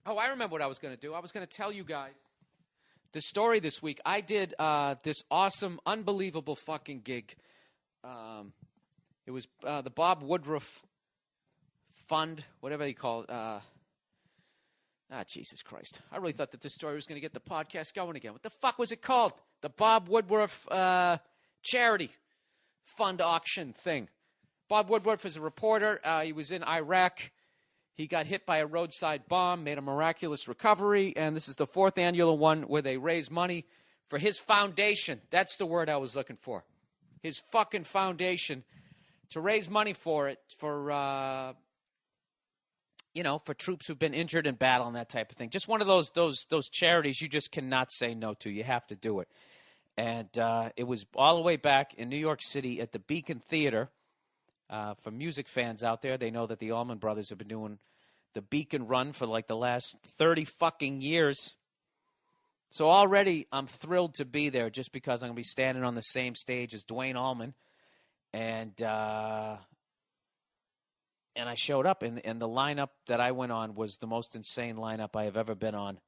Oh, I remember what I was going to do. I was going to tell you guys the story this week. I did this awesome, unbelievable fucking gig. It was the Bob Woodruff Fund, whatever you call it. Jesus Christ. I really thought that this story was going to get the podcast going again. What the fuck was it called? The Bob Woodruff Charity Fund auction thing. Bob Woodruff is a reporter. He was in Iraq. He got hit by a roadside bomb, made a miraculous recovery, and this is the fourth annual one where they raise money for his foundation. That's the word I was looking for. His fucking foundation, to raise money for it, for troops who've been injured in battle and that type of thing. Just one of those charities you just cannot say no to. You have to do it. And it was all the way back in New York City at the Beacon Theater. For music fans out there, they know that the Allman Brothers have been doing the Beacon Run for like the last 30 fucking years. So already I'm thrilled to be there just because I'm going to be standing on the same stage as Dwayne Allman. And I showed up, and the lineup that I went on was the most insane lineup I have ever been on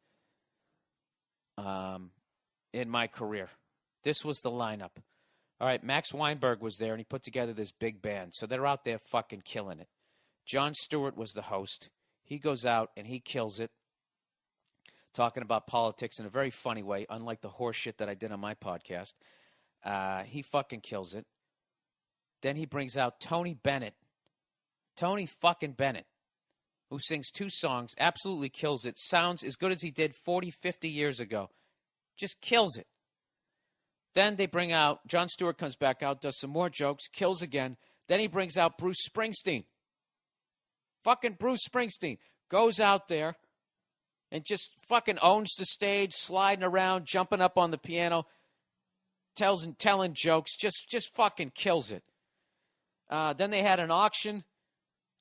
in my career. This was the lineup. All right, Max Weinberg was there, and he put together this big band. So they're out there fucking killing it. Jon Stewart was the host. He goes out, and he kills it, talking about politics in a very funny way, unlike the horse shit that I did on my podcast. He fucking kills it. Then he brings out Tony fucking Bennett, who sings 2 songs, absolutely kills it, sounds as good as he did 40, 50 years ago. Just kills it. Then they bring out, Jon Stewart comes back out, does some more jokes, kills again. Then he brings out Bruce Springsteen. Fucking Bruce Springsteen goes out there and just fucking owns the stage, sliding around, jumping up on the piano, telling jokes, just fucking kills it. Then they had an auction.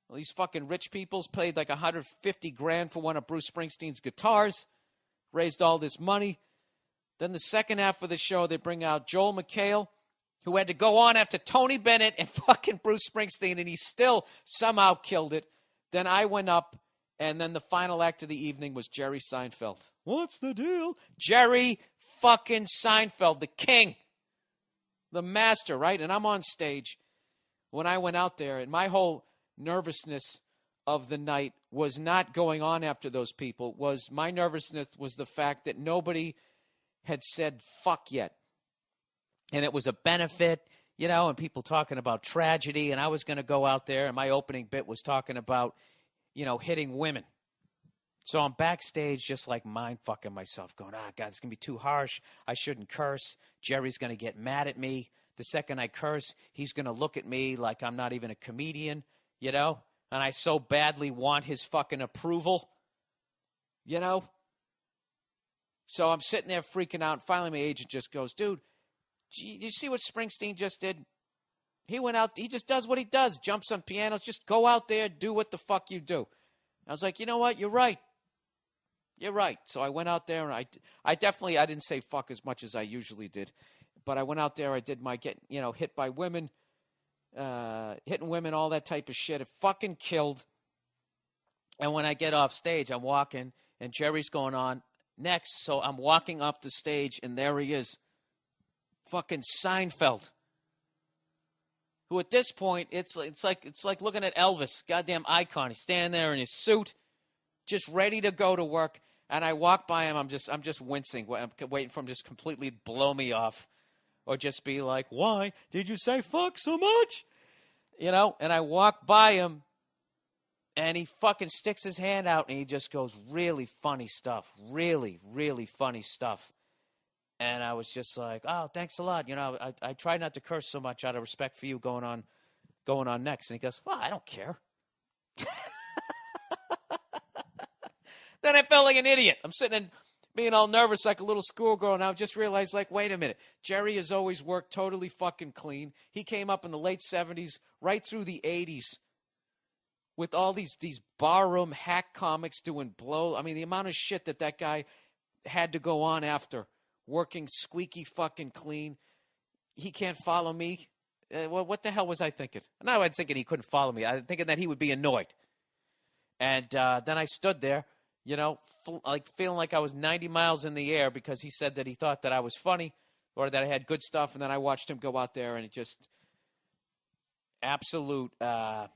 All these fucking rich peoples paid like $150,000 for one of Bruce Springsteen's guitars, raised all this money. Then the second half of the show, they bring out Joel McHale, who had to go on after Tony Bennett and fucking Bruce Springsteen, and he still somehow killed it. Then I went up, and then the final act of the evening was Jerry Seinfeld. What's the deal? Jerry fucking Seinfeld, the king, the master, right? And I'm on stage when I went out there, and my whole nervousness of the night was not going on after those people. My nervousness was the fact that nobody had said fuck yet. And it was a benefit, and people talking about tragedy, and I was going to go out there, and my opening bit was talking about, hitting women. So I'm backstage just like mind-fucking myself, going, God, it's going to be too harsh. I shouldn't curse. Jerry's going to get mad at me. The second I curse, he's going to look at me like I'm not even a comedian, and I so badly want his fucking approval, So I'm sitting there freaking out. Finally, my agent just goes, dude, you see what Springsteen just did? He went out. He just does what he does. Jumps on pianos. Just go out there, do what the fuck you do. I was like, you know what? You're right. You're right. So I went out there, and I didn't say fuck as much as I usually did. But I went out there. I did my hit by women, hitting women, all that type of shit. It fucking killed. And when I get off stage, I'm walking, and Jerry's going on next. So I'm walking off the stage, and there he is, fucking Seinfeld. Who at this point, it's like looking at Elvis, goddamn icon. He's standing there in his suit, just ready to go to work. And I walk by him. I'm just wincing. I'm waiting for him to just completely blow me off, or just be like, "Why did you say fuck so much?" And I walk by him, and he fucking sticks his hand out, and he just goes, really funny stuff. Really, really funny stuff. And I was just like, oh, thanks a lot. I try not to curse so much out of respect for you going on next. And he goes, well, I don't care. Then I felt like an idiot. I'm sitting and being all nervous like a little schoolgirl, and I just realized, like, wait a minute. Jerry has always worked totally fucking clean. He came up in the late 70s, right through the 80s, with all these barroom hack comics doing blow. I mean, the amount of shit that guy had to go on after, working squeaky fucking clean. He can't follow me. Well, what the hell was I thinking? No, I was thinking he couldn't follow me. I was thinking that he would be annoyed. And then I stood there, like feeling like I was 90 miles in the air because he said that he thought that I was funny or that I had good stuff, and then I watched him go out there and it just absolute. Not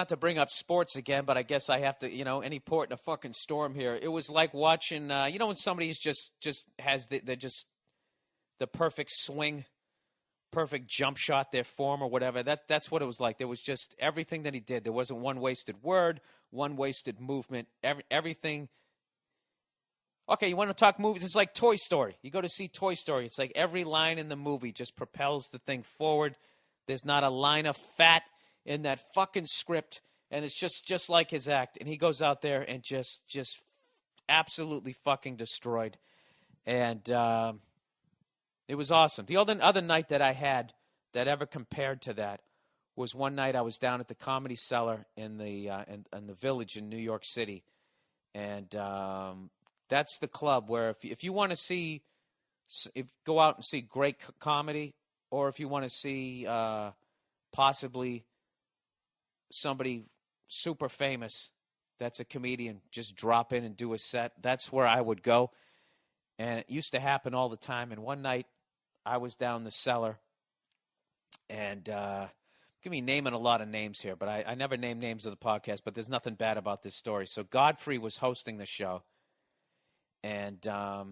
to bring up sports again, but I guess I have to, any port in a fucking storm here. It was like watching, when somebody's just has the perfect swing, perfect jump shot, their form or whatever. That's what it was like. There was just everything that he did. There wasn't one wasted word, one wasted movement, everything. Okay, you want to talk movies? It's like Toy Story. You go to see Toy Story. It's like every line in the movie just propels the thing forward. There's not a line of fat in that fucking script, and it's just like his act. And he goes out there and just absolutely fucking destroyed. And it was awesome. The other night that I had that ever compared to that was one night I was down at the Comedy Cellar in the Village in New York City. And that's the club where if you want to see, go out and see great comedy, or if you want to see possibly somebody super famous that's a comedian just drop in and do a set, that's where I would go. And it used to happen all the time. And one night I was down the cellar, and I'm going to be naming a lot of names here, but I never name names of the podcast, but there's nothing bad about this story. So Godfrey was hosting the show, and I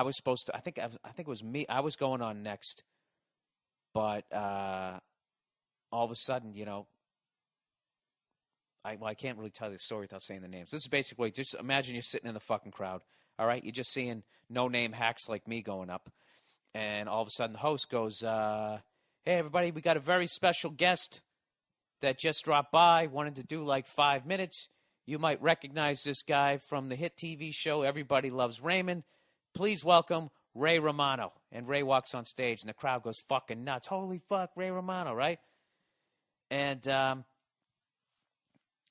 was supposed to, I think it was me, I was going on next, but all of a sudden, I can't really tell you the story without saying the names. This is basically, just imagine you're sitting in the fucking crowd, all right? You're just seeing no-name hacks like me going up, and all of a sudden the host goes, hey, everybody, we got a very special guest that just dropped by, wanted to do like 5 minutes. You might recognize this guy from the hit TV show Everybody Loves Raymond. Please welcome Ray Romano. And Ray walks on stage, and the crowd goes fucking nuts. Holy fuck, Ray Romano, right? And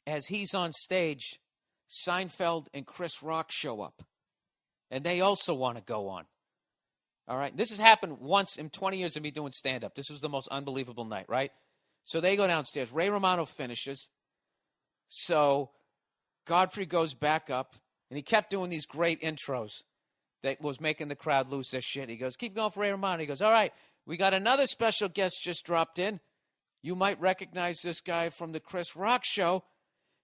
as he's on stage, Seinfeld and Chris Rock show up. And they also want to go on. All right? This has happened once in 20 years of me doing stand-up. This was the most unbelievable night, right? So they go downstairs. Ray Romano finishes. So Godfrey goes back up, and he kept doing these great intros that was making the crowd lose their shit. He goes, keep going for Ray Romano. He goes, all right, we got another special guest just dropped in. You might recognize this guy from the Chris Rock show.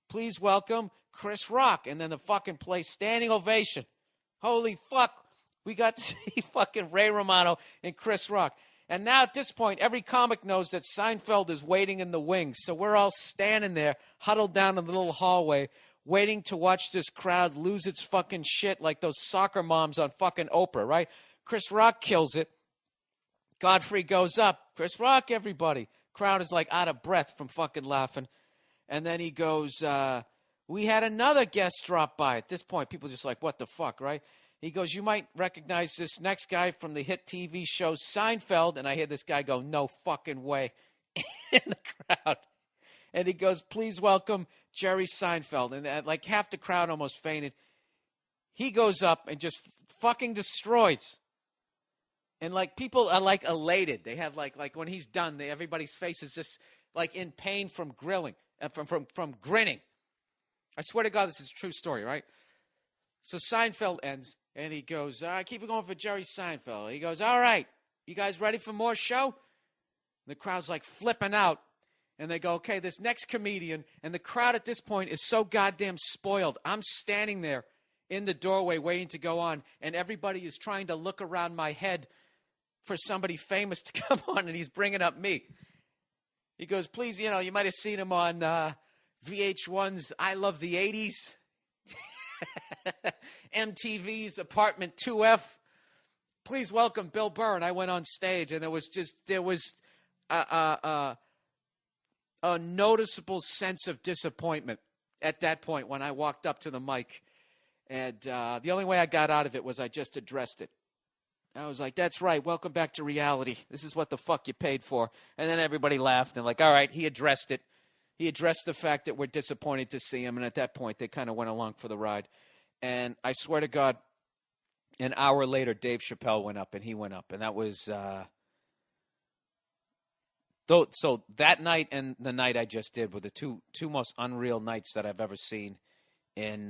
Please welcome Chris Rock. And then the fucking place, standing ovation. Holy fuck, we got to see fucking Ray Romano and Chris Rock. And now at this point, every comic knows that Seinfeld is waiting in the wings. So we're all standing there, huddled down in the little hallway, waiting to watch this crowd lose its fucking shit like those soccer moms on fucking Oprah, right? Chris Rock kills it. Godfrey goes up. Chris Rock, everybody. Crowd is like out of breath from fucking laughing. And then he goes, we had another guest drop by. At this point, people are just like, what the fuck, right? He goes, you might recognize this next guy from the hit TV show Seinfeld. And I hear this guy go, no fucking way, in the crowd. And he goes, please welcome Jerry Seinfeld. And like half the crowd almost fainted. He goes up and just fucking destroys. And like people are like elated. They have like when he's done, everybody's face is just like in pain from grilling, from grinning. I swear to God, this is a true story, right? So Seinfeld ends, and he goes, keep it going for Jerry Seinfeld. He goes, all right, you guys ready for more show? And the crowd's like flipping out. And they go, okay, this next comedian, and the crowd at this point is so goddamn spoiled. I'm standing there in the doorway waiting to go on, and everybody is trying to look around my head for somebody famous to come on, and he's bringing up me. He goes, please, you might have seen him on VH1's I Love the 80s, MTV's Apartment 2F. Please welcome Bill Burr. And I went on stage, and there was a noticeable sense of disappointment at that point when I walked up to the mic. And the only way I got out of it was I just addressed it. I was like, that's right, welcome back to reality. This is what the fuck you paid for. And then everybody laughed and like, all right, he addressed it. He addressed the fact that we're disappointed to see him. And at that point, they kind of went along for the ride. And I swear to God, an hour later, Dave Chappelle went up, and he went up. And that was So that night and the night I just did were the two most unreal nights that I've ever seen in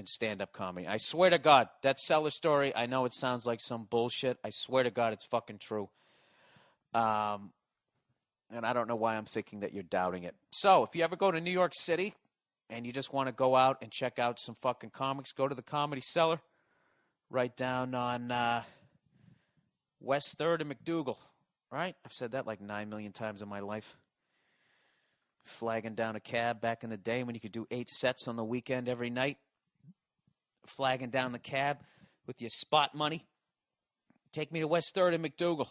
stand-up comedy. I swear to God, that Cellar story, I know it sounds like some bullshit. I swear to God it's fucking true. And I don't know why I'm thinking that you're doubting it. So if you ever go to New York City and you just want to go out and check out some fucking comics, go to the Comedy Cellar right down on West 3rd and McDougal. Right? I've said that like 9 million times in my life. Flagging down a cab back in the day when you could do 8 sets on the weekend every night. Flagging down the cab with your spot money. Take me to West 3rd and McDougal.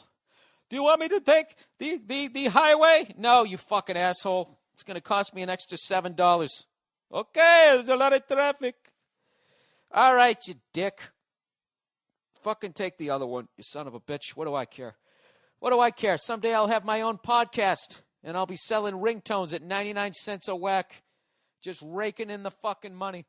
Do you want me to take the highway? No, you fucking asshole. It's going to cost me an extra $7. Okay, there's a lot of traffic. All right, you dick. Fucking take the other one, you son of a bitch. What do I care? What do I care? Someday I'll have my own podcast. And I'll be selling ringtones at 99 cents a whack. Just raking in the fucking money.